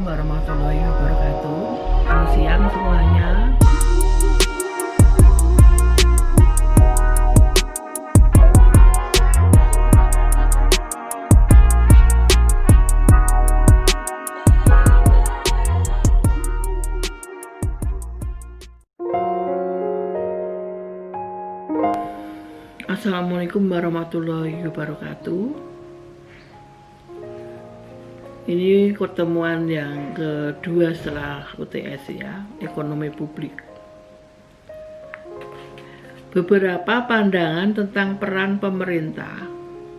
warahmatullahi wabarakatuh. Selamat siang semuanya. Assalamualaikum warahmatullahi wabarakatuh. Ini pertemuan yang kedua setelah UTS ya, ekonomi publik. Beberapa pandangan tentang peran pemerintah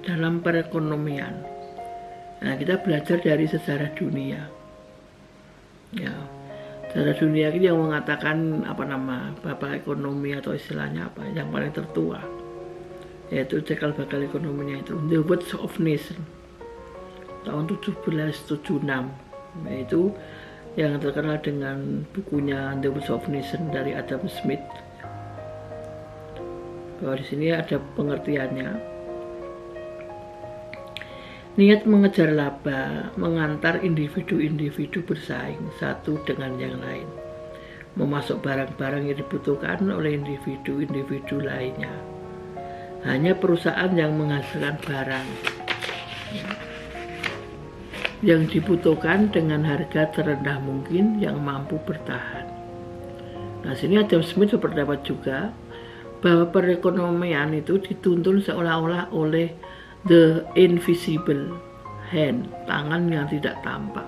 dalam perekonomian. Nah, kita belajar dari sejarah dunia. Ya, sejarah dunia ini yang mengatakan bapak ekonomi atau istilahnya apa yang paling tertua, yaitu cikal bakal ekonominya itu The Words of Nation tahun 1776, yaitu yang terkenal dengan bukunya The Words of Nation dari Adam Smith. Bahwa di sini ada pengertiannya. Niat mengejar laba mengantar individu-individu bersaing satu dengan yang lain, memasuk barang-barang yang dibutuhkan oleh individu-individu lainnya. Hanya perusahaan yang menghasilkan barang yang dibutuhkan dengan harga terendah mungkin yang mampu bertahan. Nah, sini Adam Smith berpendapat juga bahwa perekonomian itu dituntun seolah-olah oleh the invisible hand, tangan yang tidak tampak,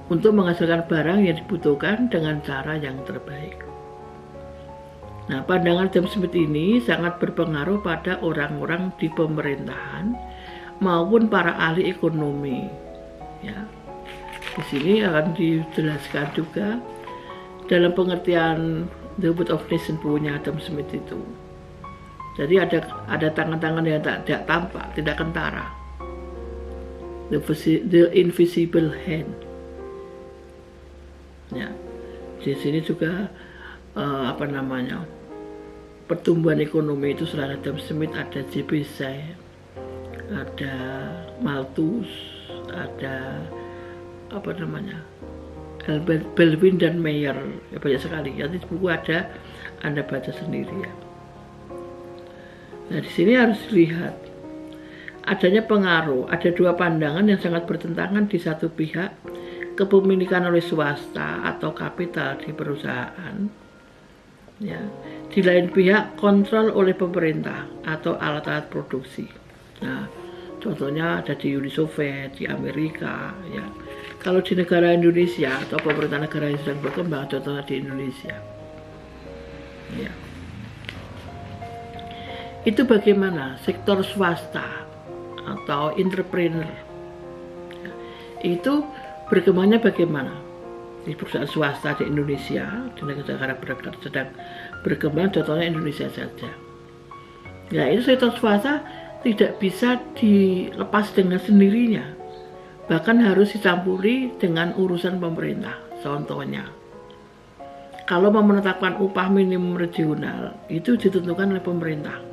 untuk menghasilkan barang yang dibutuhkan dengan cara yang terbaik. Nah, pandangan Adam Smith ini sangat berpengaruh pada orang-orang di pemerintahan maupun para ahli ekonomi. Ya, di sini akan dijelaskan juga dalam pengertian The Word of Nation punya Adam Smith itu. Jadi ada tangan-tangan yang tidak tampak, tidak kentara, the invisible hand. Ya, di sini juga pertumbuhan ekonomi itu selain Adam Smith ada J.B. Shea, ada Malthus, ada Baldwin dan Mayer, ya, banyak sekali. Nanti buku ada, Anda baca sendiri ya. Nah, di sini harus dilihat adanya pengaruh. Ada dua pandangan yang sangat bertentangan. Di satu pihak, kepemilikan oleh swasta atau kapital di perusahaan, ya. Di lain pihak, kontrol oleh pemerintah atau alat-alat produksi. Nah, contohnya ada di Uni Soviet, di Amerika, ya. Kalau di negara Indonesia atau pemerintah negara yang sedang berkembang, contohnya di Indonesia, ya. Itu bagaimana sektor swasta atau entrepreneur, ya, itu berkembangnya bagaimana di perusahaan swasta di Indonesia, di negara sedang berkembang, contohnya Indonesia saja. Ya, itu sektor swasta tidak bisa dilepas dengan sendirinya, bahkan harus dicampuri dengan urusan pemerintah. Contohnya, kalau mau menetapkan upah minimum regional, itu ditentukan oleh pemerintah.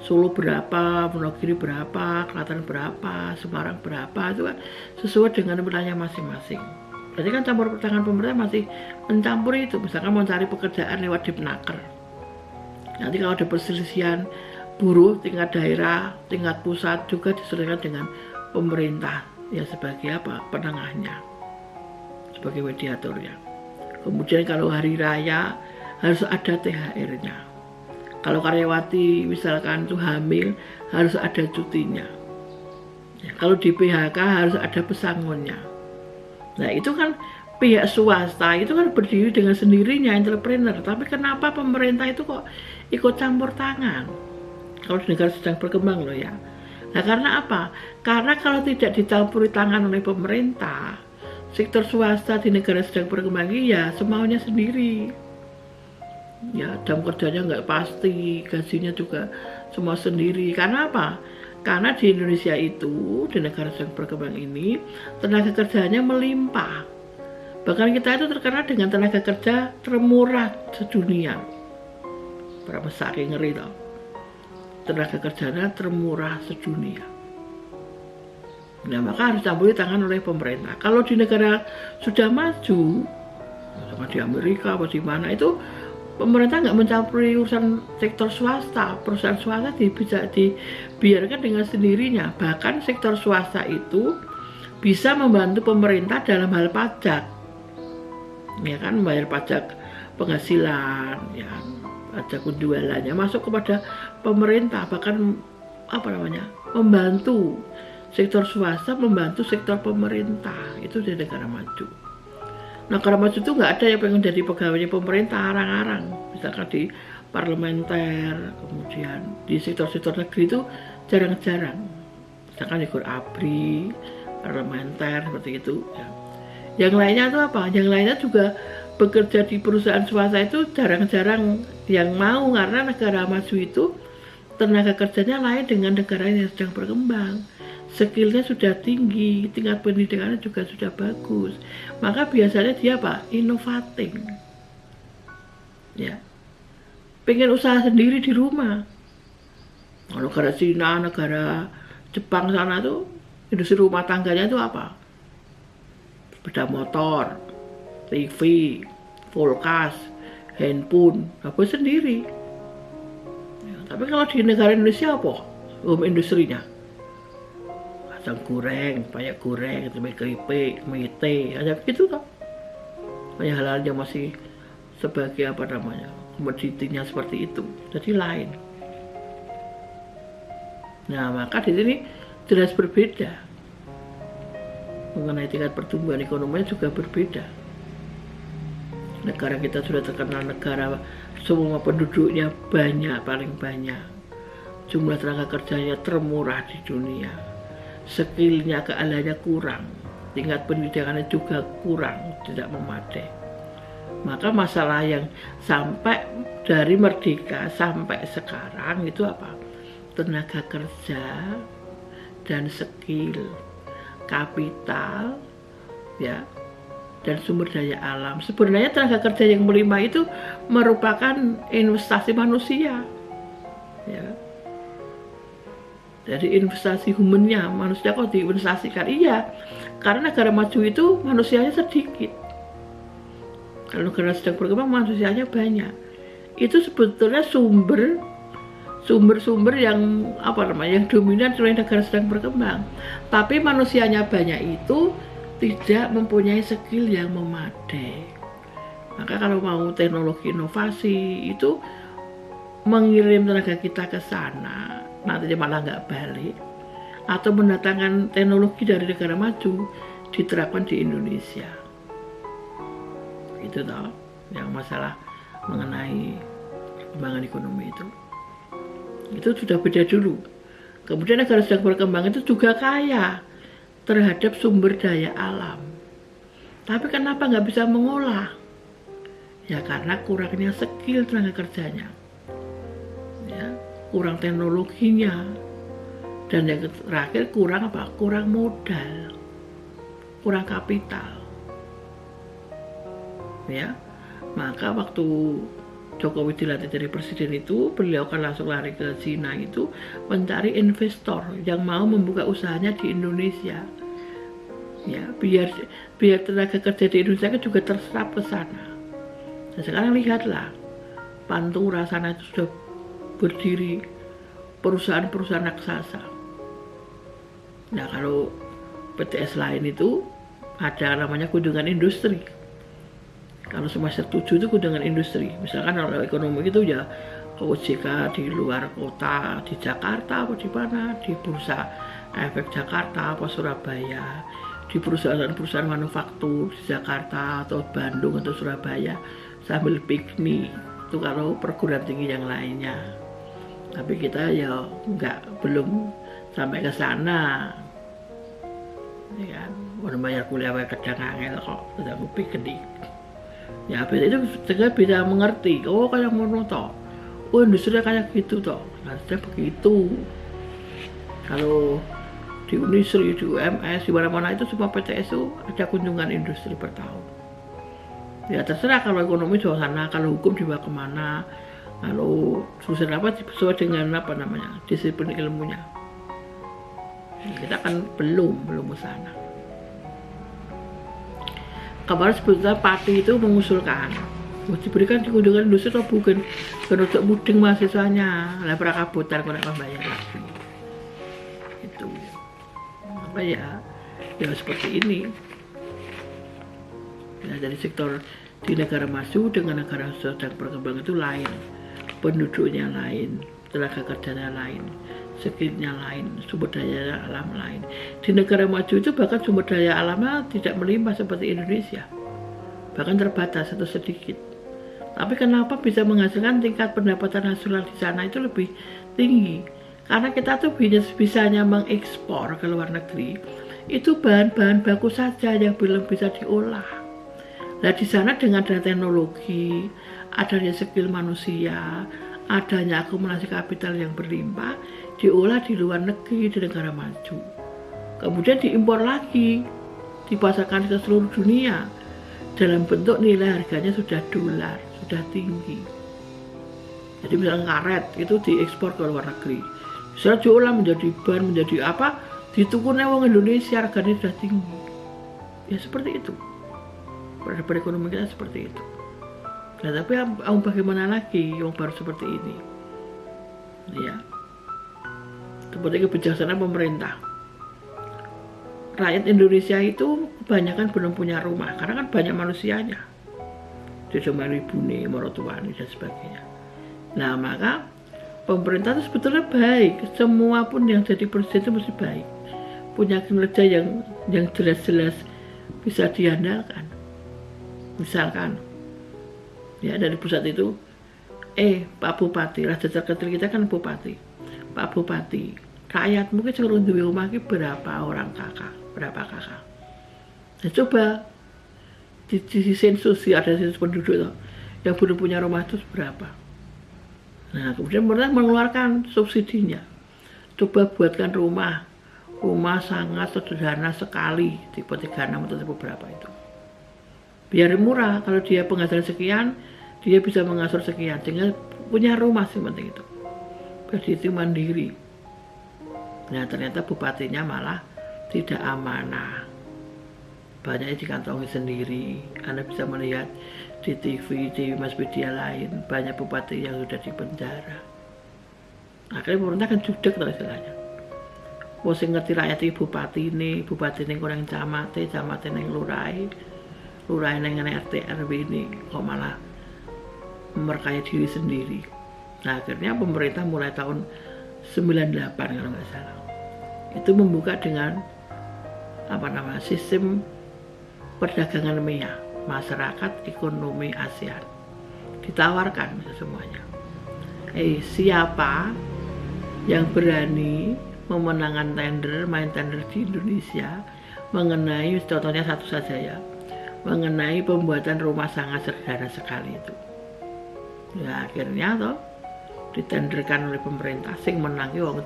Solo berapa, Wonogiri berapa, Klaten berapa, Semarang berapa, itu kan sesuai dengan wilayah masing-masing. Berarti kan campur tangan pemerintah masih mencampuri itu. Misalkan mau cari pekerjaan lewat Dipnaker, nanti kalau ada perselisihan buruh tingkat daerah, tingkat pusat juga diselesaikan dengan pemerintah ya sebagai penengahnya, sebagai mediatornya. Kemudian kalau hari raya harus ada THR-nya. Kalau karyawati misalkan itu hamil harus ada cutinya. Ya, kalau di PHK harus ada pesangonnya. Nah, itu kan pihak swasta itu kan berdiri dengan sendirinya, entrepreneur. Tapi kenapa pemerintah itu kok ikut campur tangan? Kalau di negara sedang berkembang loh ya. Nah, karena apa? Karena kalau tidak dicampuri tangan oleh pemerintah, sektor swasta di negara sedang berkembang ya semaunya sendiri. Ya, jam kerjanya nggak pasti, gajinya juga semua sendiri. Karena apa? Karena di Indonesia itu, di negara sedang berkembang ini, tenaga kerjanya melimpah. Bahkan kita itu terkenal dengan tenaga kerja termurah sedunia. Berapa saking ngeri tau. Tenaga kerjanya termurah sedunia. Nah, maka harus campur tangan oleh pemerintah. Kalau di negara sudah maju, sama di Amerika atau di mana, itu pemerintah nggak mencampuri urusan sektor swasta. Perusahaan swasta bisa dibiarkan dengan sendirinya. Bahkan sektor swasta itu bisa membantu pemerintah dalam hal pajak, ya kan, membayar pajak penghasilan, ya, pajak penjualannya masuk kepada pemerintah. Bahkan membantu sektor swasta, membantu sektor pemerintah. Itu di negara maju. Negara maju itu nggak ada yang pengen jadi pegawai pemerintah arang-arang. Misalkan di parlementer, kemudian di sektor-sektor negeri itu jarang-jarang. Misalkan ikut ABRI, parlementer, seperti itu. Ya. Yang lainnya itu apa? Yang lainnya juga bekerja di perusahaan swasta itu jarang-jarang yang mau, karena negara maju itu tenaga kerjanya lain dengan negara yang sedang berkembang. Skillnya sudah tinggi, tingkat pendidikannya juga sudah bagus. Maka biasanya dia apa? Inovating. Ya. Pengen usaha sendiri di rumah. Negara Cina, negara Jepang sana tuh industri rumah tangganya itu apa? Sepeda motor, TV, kulkas, handphone, apa sendiri. Ya, tapi kalau di negara Indonesia apa? Industrinya kacang goreng, banyak goreng, tempe keripik, mie teh, aja begitu kan. Banyak hal-hal yang masih sebagai komoditinya seperti itu. Jadi lain. Nah, maka di sini jelas berbeda. Mengenai tingkat pertumbuhan ekonominya juga berbeda. Negara kita sudah terkenal negara semua penduduknya banyak, paling banyak. Jumlah tenaga kerjanya termurah di dunia. Skillnya, keahliannya kurang, tingkat pendidikannya juga kurang, tidak memadai. Maka masalah yang sampai dari merdeka sampai sekarang itu apa? Tenaga kerja dan skill, kapital, ya, dan sumber daya alam. Sebenarnya tenaga kerja yang melimah itu merupakan investasi manusia, ya. Jadi investasi humannya, manusia kok diinvestasikan? Iya, karena negara maju itu manusianya sedikit. Kalau negara sedang berkembang manusianya banyak. Itu sebetulnya sumber-sumber yang yang dominan oleh negara sedang berkembang. Tapi manusianya banyak itu tidak mempunyai skill yang memadai. Maka kalau mau teknologi inovasi itu mengirim tenaga kita ke sana, nantinya malah nggak balik, atau mendatangkan teknologi dari negara maju diterapkan di Indonesia. Itu toh yang masalah mengenai perkembangan ekonomi itu sudah beda dulu. Kemudian negara sedang berkembang itu juga kaya terhadap sumber daya alam, tapi kenapa nggak bisa mengolah? Ya karena kurangnya skill tenaga kerjanya, ya, kurang teknologinya, dan yang terakhir kurang apa? Kurang modal, kurang kapital. Ya, maka waktu Jokowi dilantik jadi presiden itu, beliau kan langsung lari ke Cina itu mencari investor yang mau membuka usahanya di Indonesia. Ya, biar tenaga kerja di Indonesia kan juga terserap ke sana. Nah, sekarang lihatlah, Pantura sana itu sudah berdiri perusahaan-perusahaan raksasa. Nah, kalau PTS lain itu ada namanya kunjungan industri. Kalau semester 7 itu kunjungan industri. Misalkan kalau ekonomi itu ya OJK di luar kota, di Jakarta atau di mana, di Bursa Efek Jakarta atau Surabaya, di perusahaan-perusahaan manufaktur di Jakarta atau Bandung atau Surabaya sambil piknik. Itu kalau perguruan tinggi yang lainnya. Tapi kita ya belum sampai ke sana. Ya kan, mau bayar kuliah kadang angel kok, tidak mau piknik. Ya itu juga bisa mengerti, oh kayak ngono toh, oh industri kayak gitu toh, harusnya begitu. Kalau di Unisri, di UMS, di mana-mana itu semua PTS itu ada kunjungan industri per tahun. Ya terserah kalau ekonomi di sana, kalau hukum dibawa kemana, kalau jurusan apa sesuai dengan disiplin ilmunya. Kita kan belum ke sana. Kabar sebetulnya Pati itu mengusulkan diberikan di kunjungan industri atau bukan untuk muding mahasiswanya lah prakabutan kena membayar lagi itu apa ya seperti ini. Nah, dari sektor di negara maju dengan negara sedang berkembang itu lain, penduduknya lain, tenaga kerjanya lain, skillnya lain, sumber daya alam lain. Di negara maju itu bahkan sumber daya alamnya tidak melimpah seperti Indonesia, bahkan terbatas atau sedikit. Tapi kenapa bisa menghasilkan tingkat pendapatan nasional di sana itu lebih tinggi? Karena kita tuh bisanya mengekspor ke luar negeri itu bahan-bahan baku saja yang belum bisa diolah. Nah di sana dengan adanya teknologi, adanya skill manusia, adanya akumulasi kapital yang berlimpah, diolah di luar negeri, di negara maju. Kemudian diimpor lagi, dipasarkan ke seluruh dunia. Dalam bentuk nilai harganya sudah dolar, sudah tinggi. Jadi misalnya karet itu diekspor ke luar negeri. Misalnya diolah menjadi ban, menjadi apa, ditukunnya orang Indonesia harganya sudah tinggi. Ya seperti itu. Peradaban ekonomi kita seperti itu. Nah tapi bagaimana lagi yang baru seperti ini? Ya, seperti kebijaksanaan pemerintah. Rakyat Indonesia itu kebanyakan belum punya rumah karena kan banyak manusianya. Dia ibune, marotuane dan sebagainya. Nah maka pemerintah itu sebetulnya baik. Semua pun yang jadi presiden itu mesti baik. Punya kinerja yang jelas-jelas bisa diandalkan. Misalkan ya dari pusat itu Pak Bupati, raja terkecil kita kan Bupati. Pak Bupati, rakyat mungkin seluruh dunia rumah ini berapa orang kakak, berapa kakak. Nah, coba di sensus ada sensus penduduk yang belum punya rumah itu berapa. Nah kemudian pemerintah mengeluarkan subsidinya. Coba buatkan rumah sangat sederhana sekali, tipe 36 atau tipe berapa itu. Biar murah, kalau dia penghasilan sekian, dia bisa mengasur sekian, sehingga punya rumah sih penting itu. Biar dia itu mandiri. Nah ternyata bupatinya malah tidak amanah. Banyaknya dikantongi sendiri. Anda bisa melihat di TV, di mass media lain, banyak bupati yang sudah dipenjara. Akhirnya pemerintah kan judek lah istilahnya. Wong ngerti rakyat iki bupati ini kurang camate ning lurah yang RT RW ini kok malah memperkaya diri sendiri. Nah akhirnya pemerintah mulai tahun 98 kalau nggak salah itu membuka dengan sistem perdagangan MEA, masyarakat ekonomi ASEAN, ditawarkan semuanya. Siapa yang berani memenangkan main tender di Indonesia mengenai, contohnya satu saja ya, mengenai pembuatan rumah sangat sederhana sekali itu. Ya akhirnya ditenderkan oleh pemerintah, sing menangi wong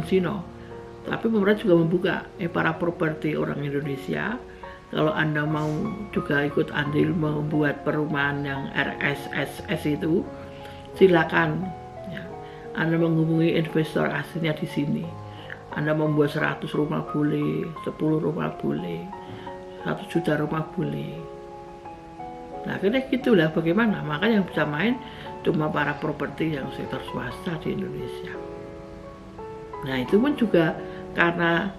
Cina. Tapi pemerintah juga membuka para properti orang Indonesia, kalau Anda mau juga ikut andil membuat perumahan yang RSSS itu, silakan. Ya. Anda menghubungi investor aslinya di sini. Anda membuat 100 rumah boleh, 10 rumah boleh, 1 juta rumah boleh. Nah akhirnya gitulah bagaimana, makanya yang bisa main cuma para properti yang sektor swasta di Indonesia. Nah itu pun juga karena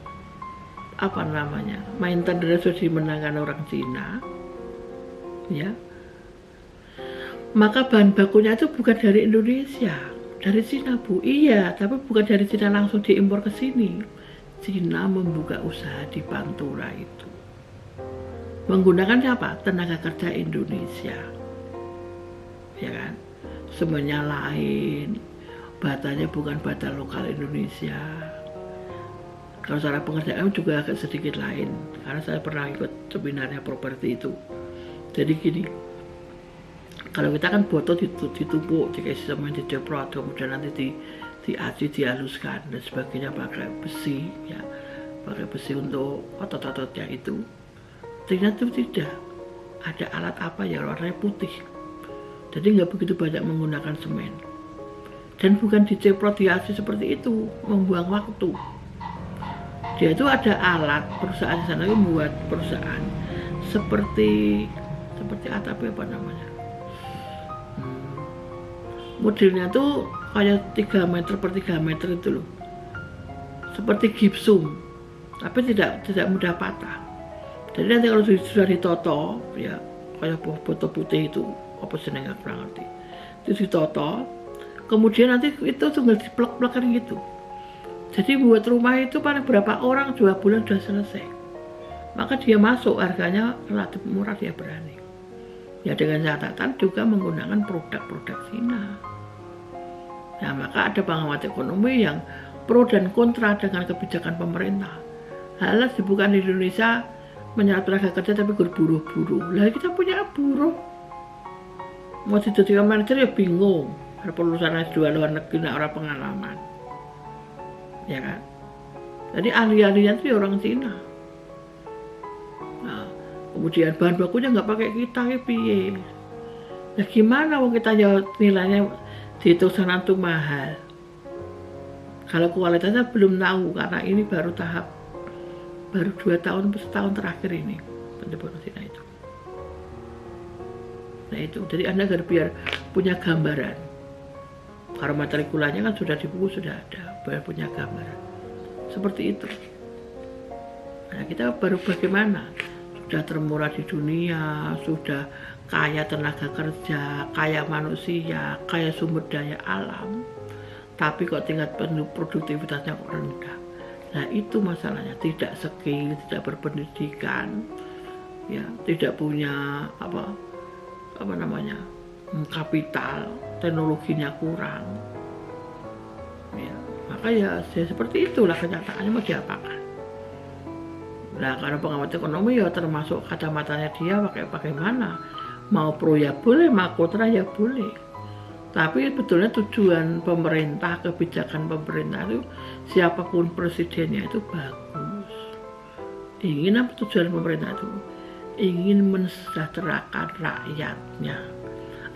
main tender sudah dimenangkan orang Cina, ya. Maka bahan bakunya itu bukan dari Indonesia, dari Cina Bu. Iya, tapi bukan dari Cina langsung diimpor ke sini. Cina membuka usaha di Pantura itu. Menggunakan siapa? Tenaga kerja Indonesia. Ya kan? Semuanya lain. Batanya bukan bata lokal Indonesia. Kalau cara pengerjaan juga agak sedikit lain. Karena saya pernah ikut seminarnya properti itu. Jadi gini. Kalau kita kan botol ditumpuk, dikasih semen, diceprot, kemudian nanti diaci, dihaluskan dan sebagainya pakai besi, ya, pakai besi untuk otot-ototnya itu. Ternyata tidak ada alat apa yang warnanya putih, jadi nggak begitu banyak menggunakan semen. dan bukan diceprot di AC seperti itu, membuang waktu. Dia itu ada alat, perusahaan sana itu membuat perusahaan seperti atap apa namanya, modelnya tuh kayak 3 meter per 3 meter itu loh, seperti gipsum, tapi tidak mudah patah. Jadi nanti kalau sudah ditoto, ya kayak botol putih itu, apa senengnya kurang ngerti, itu ditoto, kemudian nanti itu tinggal diplek-plekan gitu. Jadi buat rumah itu paling berapa orang 2 bulan sudah selesai. Maka dia masuk, harganya relatif murah, dia berani. Ya dengan catatan juga menggunakan produk-produk Cina. Nah maka ada pengamat ekonomi yang pro dan kontra dengan kebijakan pemerintah. Halas bukan di Indonesia menyerap tenaga kerja tapi berburu-buru. Lah kita punya buruh. Mau jadi manajer ya bingung. Ada lulusan S2 luar negeri, orang pengalaman. Ya kan? Jadi ahli-ahlinya itu orang Cina. Nah, kemudian bahan bakunya nggak pakai kita, ya piye? Ya gimana kalau kita ya nilainya dihitung sana tuh mahal? Kalau kualitasnya belum tahu, karena ini baru 2 tahun, setahun terakhir ini penyebaran Cina itu. Nah itu, jadi Anda biar punya gambaran. Karena matrikulanya kan sudah di buku sudah ada, biar punya gambaran. Seperti itu. Nah kita baru bagaimana? Sudah termurah di dunia, sudah kaya tenaga kerja, kaya manusia, kaya sumber daya alam, tapi kok tingkat produktivitasnya kok rendah. Nah itu masalahnya, tidak skill, tidak berpendidikan, ya, tidak punya apa namanya, kapital, teknologinya kurang, ya, maka ya seperti itulah kenyataannya, mau diapakan. Nah karena pengamat ekonomi ya termasuk kacamatanya dia bagaimana, mau pro ya boleh, mau kontra ya boleh. Tapi betulnya tujuan pemerintah, kebijakan pemerintah itu siapapun presidennya itu bagus. Ingin apa tujuan pemerintah itu? Ingin mensejahterakan rakyatnya.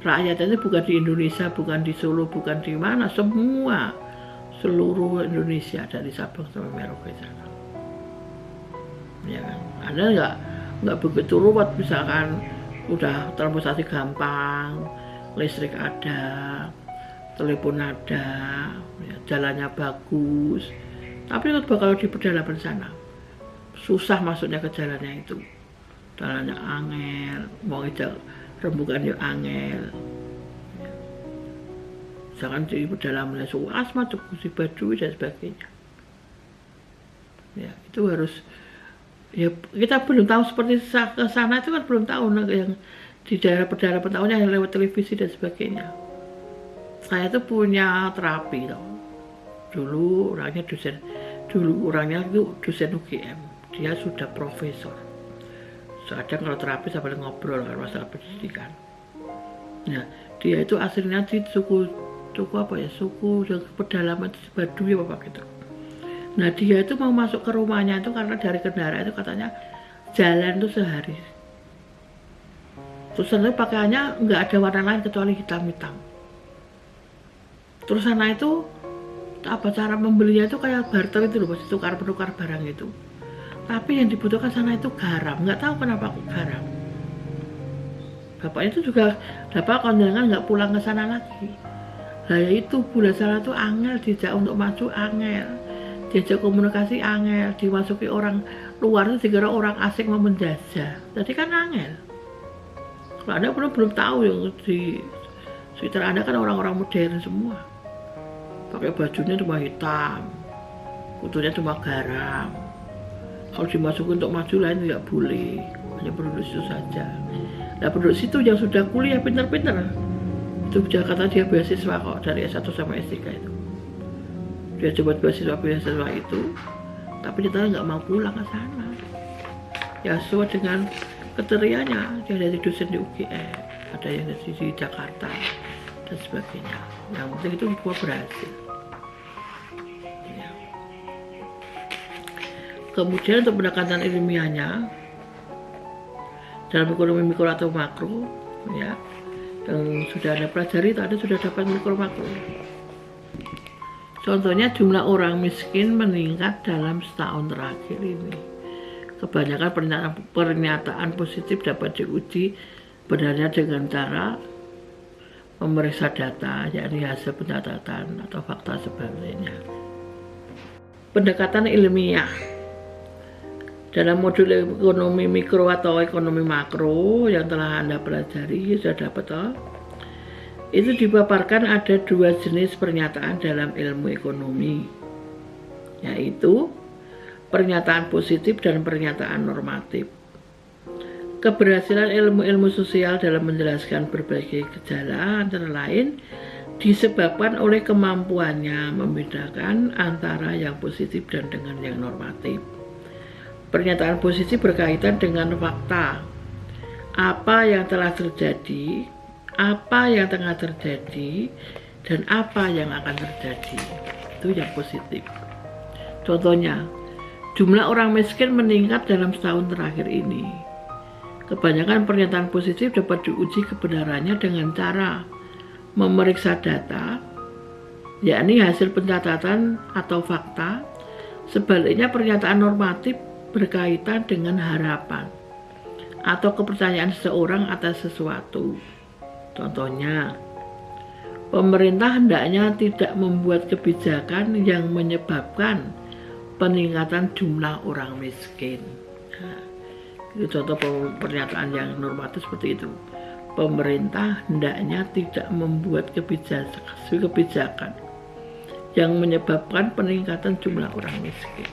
Rakyatnya itu bukan di Indonesia, bukan di Solo, bukan di mana, semua seluruh Indonesia dari Sabang sampai Merauke sana. Ya kan? Anda nggak begitu ruwet, misalkan udah transportasi gampang, listrik ada, telepon ada, ya, jalannya bagus, tapi kalau di pedalaman sana susah masuknya ke jalannya itu, jalannya angel, mau ngejak rembukan ya angel, ya. Misalkan di pedalaman suas macam kursi Baduy dan sebagainya, ya itu harus, ya kita belum tahu seperti ke sana itu kan belum tahu yang di daerah pedalaman tahunnya yang lewat televisi dan sebagainya. Saya tuh punya terapi loh. Dulu orangnya itu dosen UGM, dia sudah profesor. Kadang kalau terapi sambil ngobrol kan masalah pendidikan. Nah dia itu aslinya di suku pedalaman Baduy apa gitu. Nah dia itu mau masuk ke rumahnya itu karena dari kendaraan itu katanya jalan tuh sehari. Terus sana pakaiannya nggak ada warna lain kecuali hitam-hitam. Terus sana itu cara membelinya itu kayak barter itu loh, tukar-menukar barang itu. Tapi yang dibutuhkan sana itu garam, nggak tahu kenapa kok garam. Bapaknya itu juga dapat kondangan nggak pulang ke sana lagi. Nah ya itu bulan sana tuh angel, dijak untuk maju angel, diajak komunikasi angel, dimasuki orang luar itu dikira orang asing mau menjajah. Jadi kan angel. Kalau Anda belum tahu yang di sekitar Anda kan orang-orang modern semua. Pakai bajunya cuma hitam, kutunya cuma garam. Kalau dimasukin untuk maju lain tidak boleh, hanya penduduk situ saja. Nah penduduk situ yang sudah kuliah pintar-pintar, itu kata dia beasiswa kok dari S1 sama S3 itu. Dia coba beasiswa itu, tapi dia nggak mau pulang ke sana. Ya sesuai dengan kriterianya, dia dari dosen di UGM, ada yang dari di Jakarta dan sebagainya. Yang penting itu semua berhasil. Ya. Kemudian untuk pendekatan ilmiahnya dalam ekonomi mikro atau makro, ya, yang sudah Anda pelajari tadi sudah dapat mikro makro. Contohnya jumlah orang miskin meningkat dalam setahun terakhir ini. Kebanyakan pernyataan positif dapat diuji benarnya dengan cara memeriksa data, yakni hasil pencatatan atau fakta sebagainya. Pendekatan ilmiah dalam modul ekonomi mikro atau ekonomi makro yang telah Anda pelajari, sudah dapat itu dipaparkan ada dua jenis pernyataan dalam ilmu ekonomi, yaitu pernyataan positif dan pernyataan normatif. Keberhasilan ilmu-ilmu sosial dalam menjelaskan berbagai gejala antara lain disebabkan oleh kemampuannya membedakan antara yang positif dan dengan yang normatif. Pernyataan positif berkaitan dengan fakta, apa yang telah terjadi, apa yang tengah terjadi, dan apa yang akan terjadi. Itu yang positif. Contohnya, jumlah orang miskin meningkat dalam setahun terakhir ini. Kebanyakan pernyataan positif dapat diuji kebenarannya dengan cara memeriksa data, yakni hasil pencatatan atau fakta. Sebaliknya, pernyataan normatif berkaitan dengan harapan atau kepercayaan seseorang atas sesuatu. Contohnya, pemerintah hendaknya tidak membuat kebijakan yang menyebabkan peningkatan jumlah orang miskin. Nah, itu contoh pernyataan yang normatif seperti itu. Pemerintah hendaknya tidak membuat kebijakan yang menyebabkan peningkatan jumlah orang miskin.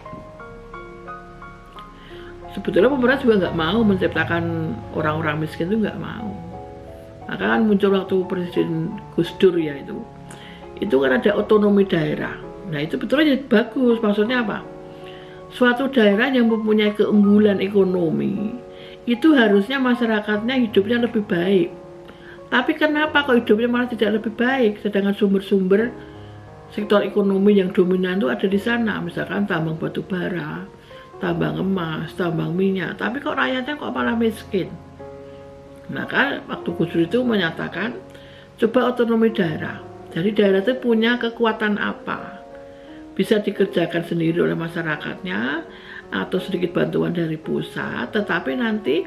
Sebetulnya pemerintah juga nggak mau menciptakan orang-orang miskin, itu nggak mau. Maka kan muncul waktu Presiden Gus Dur ya, itu kan ada otonomi daerah. Nah itu betulnya bagus, maksudnya apa? Suatu daerah yang mempunyai keunggulan ekonomi, itu harusnya masyarakatnya hidupnya lebih baik. Tapi kenapa kok hidupnya malah tidak lebih baik, sedangkan sumber-sumber sektor ekonomi yang dominan itu ada di sana, misalkan tambang batu bara, tambang emas, tambang minyak, tapi kok rakyatnya kok malah miskin. Maka waktu Gus Dur itu menyatakan coba otonomi daerah. Jadi daerah itu punya kekuatan apa, bisa dikerjakan sendiri oleh masyarakatnya atau sedikit bantuan dari pusat, tetapi nanti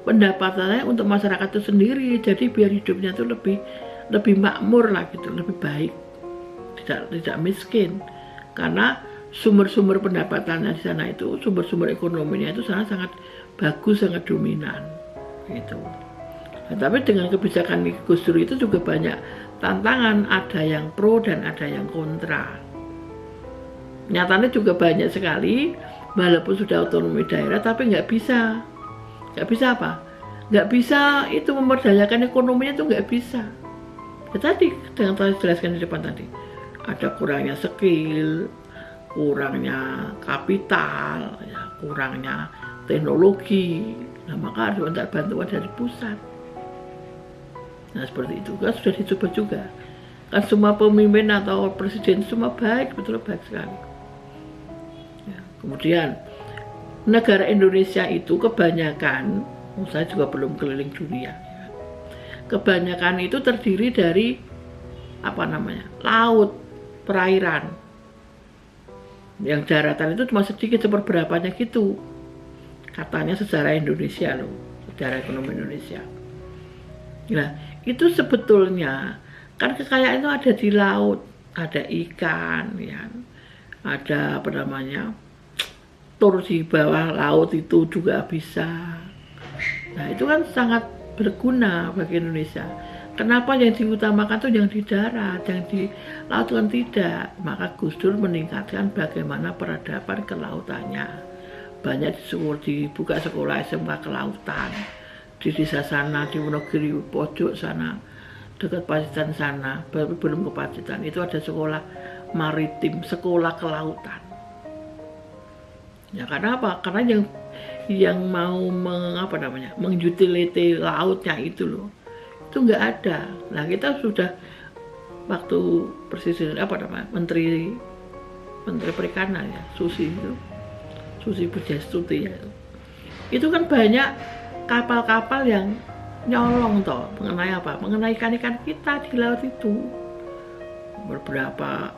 pendapatannya untuk masyarakat itu sendiri. Jadi biar hidupnya itu lebih makmur lah gitu, lebih baik, tidak miskin. Karena sumber-sumber pendapatannya di sana itu, sumber-sumber ekonominya itu sangat bagus, sangat dominan gitu. Nah, tapi dengan kebijakan Gus Dur itu juga banyak tantangan, ada yang pro dan ada yang kontra. Nyatanya juga banyak sekali, walaupun sudah otonomi daerah tapi nggak bisa apa? Nggak bisa itu memberdayakan ekonominya, itu nggak bisa. Ya, tadi dengan saya jelaskan di depan tadi, ada kurangnya skill, kurangnya kapital, ya, kurangnya teknologi. Nah, maka harus minta bantuan dari pusat. Nah, seperti itu kan sudah dicoba juga. Kan semua pemimpin atau presiden semua baik, betul baik sekali. Ya, kemudian negara Indonesia itu kebanyakan, saya juga belum keliling dunia, ya, kebanyakan itu terdiri dari laut, perairan. Yang daratan itu cuma sedikit, seperberapanya gitu. Katanya sejarah Indonesia loh, sejarah ekonomi Indonesia. Nah, itu sebetulnya kan kekayaan itu ada di laut, ada ikan, ya, ada tur di bawah laut itu juga bisa. Nah, itu kan sangat berguna bagi Indonesia. Kenapa yang diutamakan tuh yang di darat, yang di laut kan tidak. Maka Gus Dur meningkatkan bagaimana peradaban kelautannya. Banyak dibuka sekolah SMK kelautan di desa sana, di Wonogiri pojok sana, dekat Pacitan sana, belum ke Pacitan, itu ada sekolah maritim, sekolah kelautan. Ya karena apa? Karena yang mau mengutility lautnya itu loh, itu nggak ada. Nah, kita sudah waktu presiden menteri perikanan ya, Susi Pujastuti ya, itu kan banyak kapal-kapal yang nyolong mengenai ikan-ikan kita di laut itu. Beberapa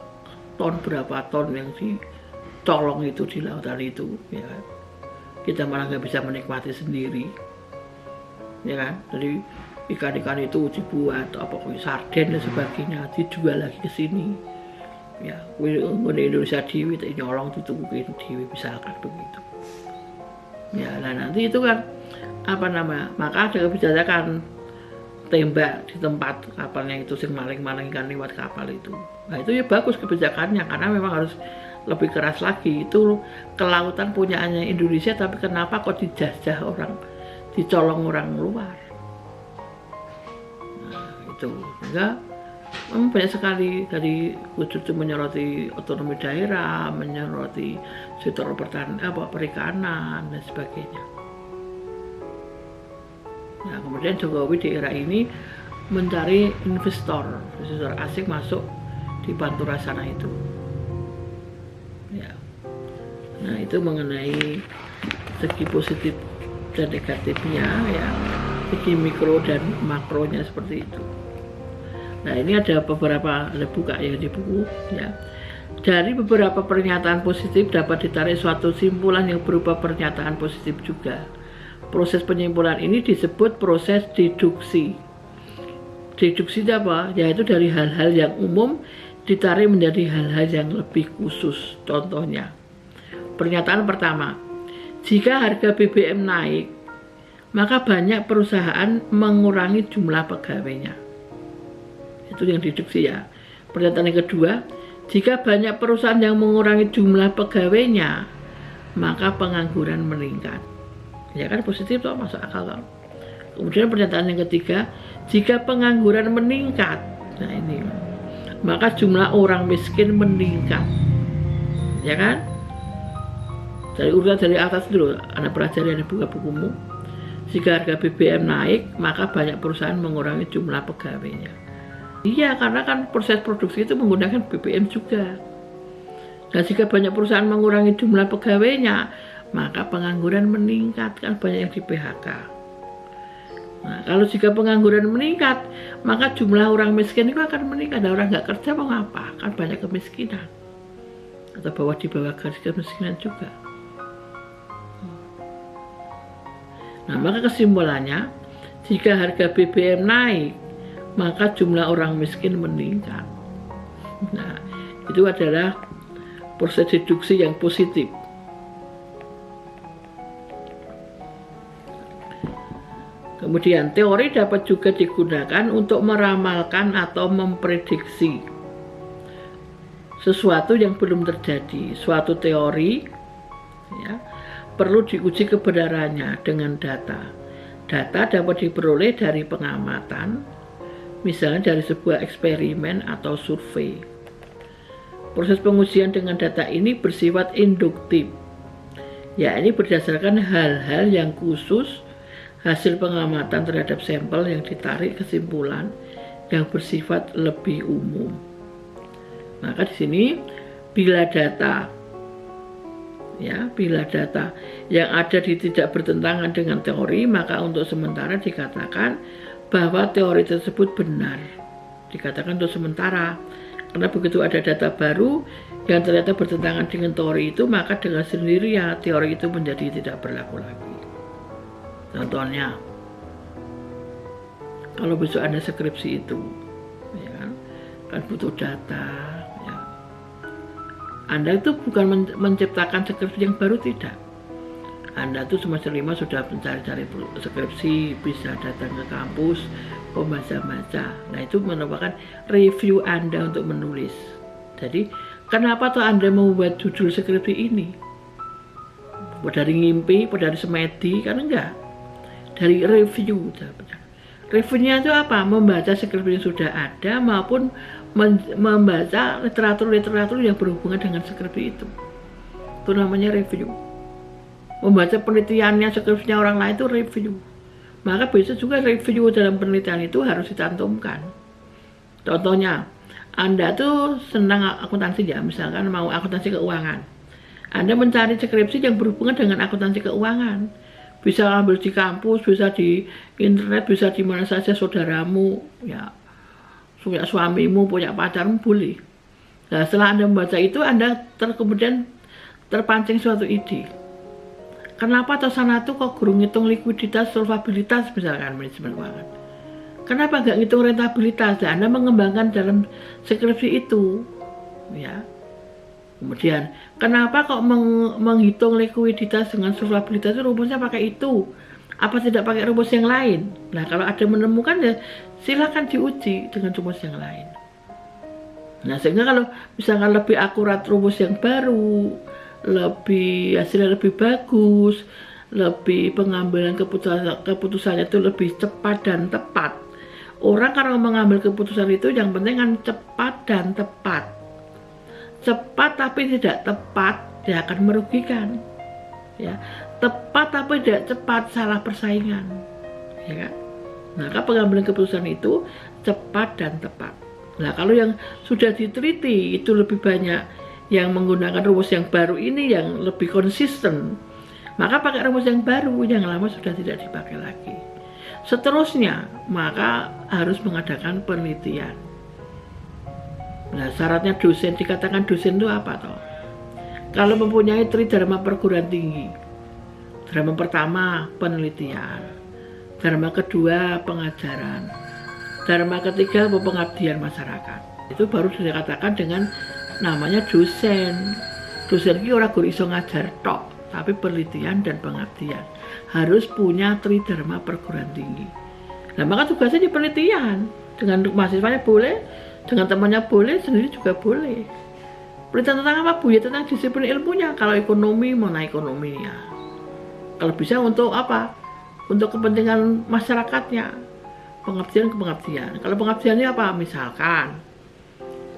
ton, berapa ton yang dicolong itu di lautan itu, ya kan? Kita malah nggak bisa menikmati sendiri, ya kan? Jadi ikan-ikan itu dibuat apa sarden dan sebagainya, dijual lagi ke sini, ya. Di Indonesia dewi nyolong ditungguin dewi, misalkan begitu, ya. Nah nanti itu kan apa nama, maka ada kebijakan tembak di tempat kapalnya itu, sing maling-maling ikan lewat kapal itu. Nah itu ya bagus kebijakannya, karena memang harus lebih keras lagi. Itu kelautan punyaannya Indonesia, tapi kenapa kok dijajah orang, dicolong orang luar. Nah itu enggak, memang banyak sekali dari wujud menyoroti otonomi daerah, menyoroti sektor perikanan dan sebagainya. Nah kemudian Jokowi di era ini mencari investor asing masuk di Pantura sana itu, ya. Nah itu mengenai segi positif dan negatifnya, ya, segi mikro dan makronya seperti itu. Nah ini ada beberapa, ada buka ya di buku, ya. Dari beberapa pernyataan positif dapat ditarik suatu simpulan yang berupa pernyataan positif juga. Proses penyimpulan ini disebut proses deduksi. Deduksi itu apa? Yaitu dari hal-hal yang umum ditarik menjadi hal-hal yang lebih khusus. Contohnya, pernyataan pertama, jika harga BBM naik, maka banyak perusahaan mengurangi jumlah pegawainya. Itu yang deduksi, ya. Pernyataan yang kedua, jika banyak perusahaan yang mengurangi jumlah pegawainya, maka pengangguran meningkat. Ya kan positif tuh, masuk akal kan. Kemudian pernyataan yang ketiga, jika pengangguran meningkat, nah ini, maka jumlah orang miskin meningkat, ya kan? Dari urutan dari atas dulu, Anda pelajari, Anda buka bukumu. Jika harga BBM naik, maka banyak perusahaan mengurangi jumlah pegawainya. Iya, karena kan proses produksi itu menggunakan BBM juga. Nah, jika banyak perusahaan mengurangi jumlah pegawainya, maka pengangguran meningkat, kan banyak yang di PHK. Nah, kalau jika pengangguran meningkat, maka jumlah orang miskin itu akan meningkat. Ada orang nggak kerja mau ngapa? Kan banyak kemiskinan. Atau di bawah garis kemiskinan juga. Nah, maka kesimpulannya, jika harga BBM naik, maka jumlah orang miskin meningkat. Nah, itu adalah proses deduksi yang positif. Kemudian teori dapat juga digunakan untuk meramalkan atau memprediksi sesuatu yang belum terjadi. Suatu teori, ya, perlu diuji kebenarannya dengan data. Data dapat diperoleh dari pengamatan, misalnya dari sebuah eksperimen atau survei. Proses pengujian dengan data ini bersifat induktif, ya, ini berdasarkan hal-hal yang khusus, hasil pengamatan terhadap sampel yang ditarik kesimpulan yang bersifat lebih umum. Maka di sini bila data, ya, bila data yang ada tidak bertentangan dengan teori, maka untuk sementara dikatakan bahwa teori tersebut benar. Dikatakan untuk sementara, karena begitu ada data baru yang ternyata bertentangan dengan teori itu, maka dengan sendirinya teori itu menjadi tidak berlaku lagi. Contohnya, kalau besok Anda skripsi itu, ya, kan butuh data, ya. Anda itu bukan menciptakan skripsi yang baru, tidak. Anda itu semester 5 sudah mencari-cari skripsi, bisa datang ke kampus, membaca-baca. Nah, itu merupakan review Anda untuk menulis. Jadi, kenapa tuh Anda membuat judul skripsi ini? Dari ngimpi, dari semedi, kan enggak. Dari review. Reviewnya itu apa? Membaca skripsi yang sudah ada maupun membaca literatur-literatur yang berhubungan dengan skripsi itu. Itu namanya review. Membaca penelitiannya, skripsinya orang lain itu review. Maka bisa juga review dalam penelitian itu harus dicantumkan. Contohnya, Anda tuh senang akuntansi, ya, misalkan mau akuntansi keuangan. Anda mencari skripsi yang berhubungan dengan akuntansi keuangan. Bisa ambil di kampus, bisa di internet, bisa di mana saja, saudaramu, ya, punya suamimu, punya pacarmu, boleh. Nah, setelah Anda membaca itu, Anda kemudian terpancing suatu ide. Kenapa Tosana itu kok guru ngitung likuiditas, solvabilitas misalkan manajemen keuangan? Kenapa nggak ngitung rentabilitas? Nah, Anda mengembangkan dalam skripsi itu, ya. Kemudian, kenapa kok menghitung likuiditas dengan solvabilitas itu rumusnya pakai itu? Apa tidak pakai rumus yang lain? Nah, kalau ada menemukan ya silakan diuji dengan rumus yang lain. Nah, sehingga kalau misalkan lebih akurat rumus yang baru, hasilnya lebih bagus, lebih pengambilan keputusannya itu lebih cepat dan tepat. Orang kalau mengambil keputusan itu yang penting kan cepat dan tepat. Cepat tapi tidak tepat, dia akan merugikan. Ya, tepat tapi tidak cepat, salah persaingan. Ya kan? Maka pengambilan keputusan itu cepat dan tepat. Nah, kalau yang sudah diteliti itu lebih banyak yang menggunakan rumus yang baru ini yang lebih konsisten, maka pakai rumus yang baru, yang lama sudah tidak dipakai lagi. Seterusnya, maka harus mengadakan penelitian. Nah, syaratnya dosen, dikatakan dosen itu apa toh? Kalau mempunyai tridharma perguruan tinggi, dharma pertama penelitian, dharma kedua pengajaran, dharma ketiga pengabdian masyarakat. Itu baru dikatakan dengan namanya dosen. Dosen ini orang guru iso ngajar tok, tapi penelitian dan pengabdian harus punya tridharma perguruan tinggi. Nah, maka tugasnya di penelitian, dengan mahasiswanya boleh, dengan temannya boleh, sendiri juga boleh. Penelitian tentang apa, Bu? Ya tentang disiplin ilmunya. Kalau ekonomi, mana ekonominya. Kalau bisa untuk apa? Untuk kepentingan masyarakatnya. Pengabdian ke pengabdian. Kalau pengabdiannya apa? Misalkan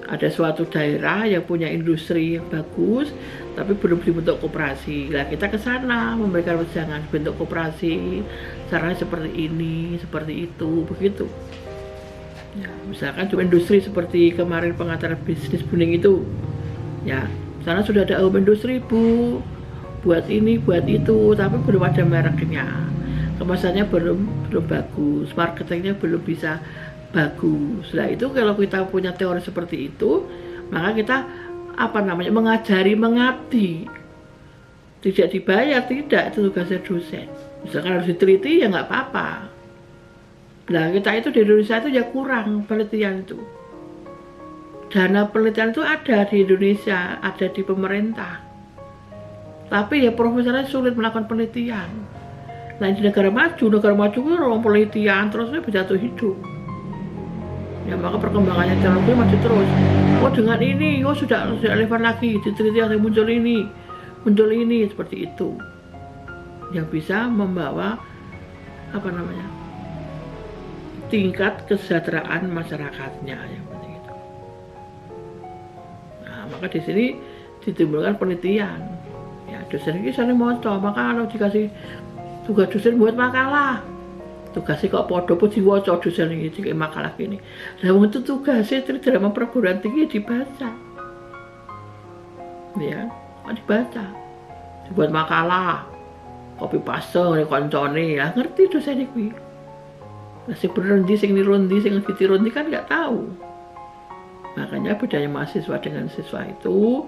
ada suatu daerah yang punya industri yang bagus, tapi belum dibentuk koperasi. Nah, kita ke sana memberikan wejangan bentuk koperasi, caranya seperti ini, seperti itu, begitu. Ya, misalkan cuma industri seperti kemarin pengacara bisnis kuning itu, ya, sana sudah ada industri, Bu, buat ini, buat itu, tapi belum ada mereknya, kemasannya belum bagus, marketingnya belum bisa bagus. Nah, itu kalau kita punya teori seperti itu, maka kita mengajari mengabdi, tidak dibayar, tidak, itu tugasnya dosen. Misalkan harus diteliti ya nggak apa-apa. Nah, kita itu di Indonesia itu ya kurang penelitian itu. Dana penelitian itu ada di Indonesia, ada di pemerintah, tapi ya profesornya sulit melakukan penelitian. Nah, di negara maju itu orang penelitian terusnya bisa tuh hidup. Ya, maka perkembangannya teknologi maju terus. Oh, dengan ini, sudah relevan lagi, diteliti yang muncul ini, seperti itu. Yang bisa membawa tingkat kesejahteraan masyarakatnya, yang penting itu. Nah, maka di sini ditimbulkan penelitian. Ya, dosen ini sering moco, maka kalau dikasih tugas dosen buat makalah, tugasnya kok podo pun diwaca dosen ini kayak makalah gini. Nah, itu tugasnya tridharma perguruan tinggi dibaca, ya, dibaca, dibuat makalah, copy paste nih koncone, ya ngerti dosen ini. Nah, sing benendi, sing nirundi, sing ditirundi kan nggak tahu. Makanya bedanya mahasiswa dengan siswa itu,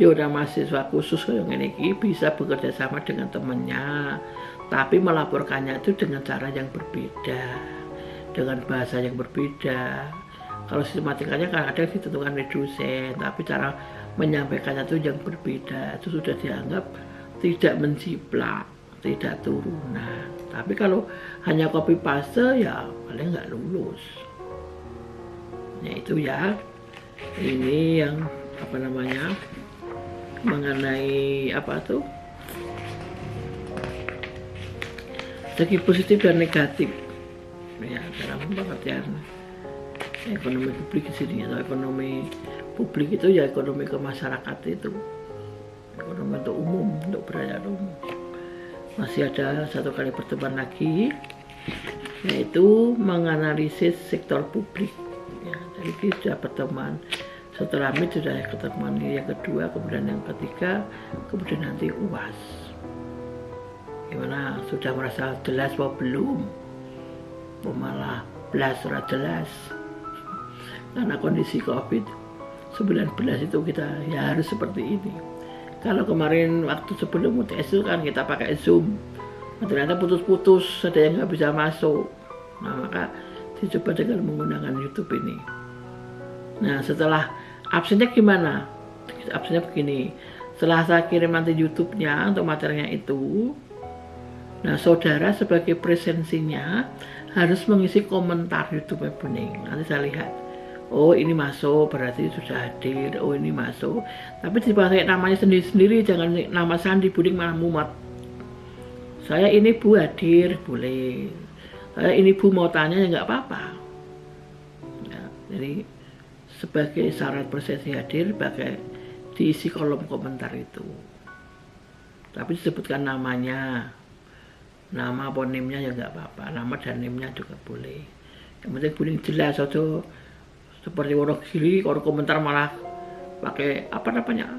ya udah mahasiswa khusus yang ini bisa bekerja sama dengan temannya, tapi melaporkannya itu dengan cara yang berbeda, dengan bahasa yang berbeda. Kalau sistematikanya kan ada yang ditentukan oleh dosen, tapi cara menyampaikannya itu yang berbeda, itu sudah dianggap tidak menjiplak, tidak turunan. Tapi kalau hanya copy paste ya paling nggak lulus. Ya itu ya, ini yang mengenai segi positif dan negatif, ya, dalam pengertian ekonomi publik di sini, atau ekonomi publik itu ya ekonomi ke masyarakat itu, ekonomi untuk umum, untuk berayat umum. Masih ada satu kali pertemuan lagi, yaitu menganalisis sektor publik. Ya, jadi sudah pertemuan setelah MIT sudah pertemuan yang kedua, kemudian yang ketiga, kemudian nanti UAS. Gimana, sudah merasa jelas atau belum? Malah belas sudah jelas karena kondisi COVID 19 itu kita ya harus seperti ini. Kalau kemarin waktu sebelum UTS itu kan kita pakai Zoom, ternyata putus-putus, ada yang nggak bisa masuk. Nah maka dicoba dengan menggunakan YouTube ini. Nah setelah absennya gimana? Absennya begini, setelah saya kirim nanti YouTube-nya untuk materinya itu, nah saudara sebagai presensinya harus mengisi komentar YouTube-nya Bening. Nanti saya lihat, oh ini masuk berarti sudah hadir, oh ini masuk, tapi dipakai namanya sendiri-sendiri, jangan nama Sandi Bening malah mumet. Saya ini Bu hadir, boleh. Saya ini Bu mau tanya ya nggak apa-apa. Ya, jadi sebagai syarat presensi hadir pakai diisi kolom komentar itu. Tapi disebutkan namanya, nama apa nimnya ya nggak apa-apa, nama dan nimnya juga boleh. Yang penting Bening jelas, atau seperti orang gili, kalau komentar malah pakai apa namanya,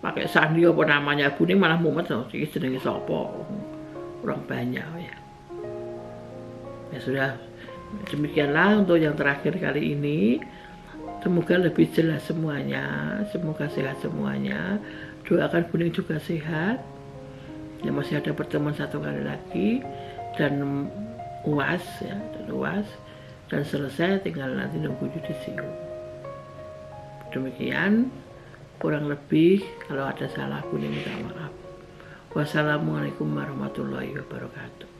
pakai Sandi apa namanya, Bening malah mumet, so ini jenenge sopo, orang banyak ya. Ya sudah, demikianlah untuk yang terakhir kali ini. Semoga lebih jelas semuanya, semoga sehat semuanya. Doakan Bening juga sehat. Ya masih ada pertemuan satu kali lagi dan UAS ya, dan UAS. Dan selesai tinggal nanti nunggu yudisium. Demikian kurang lebih, kalau ada salah Bening minta maaf. Wassalamualaikum warahmatullahi wabarakatuh.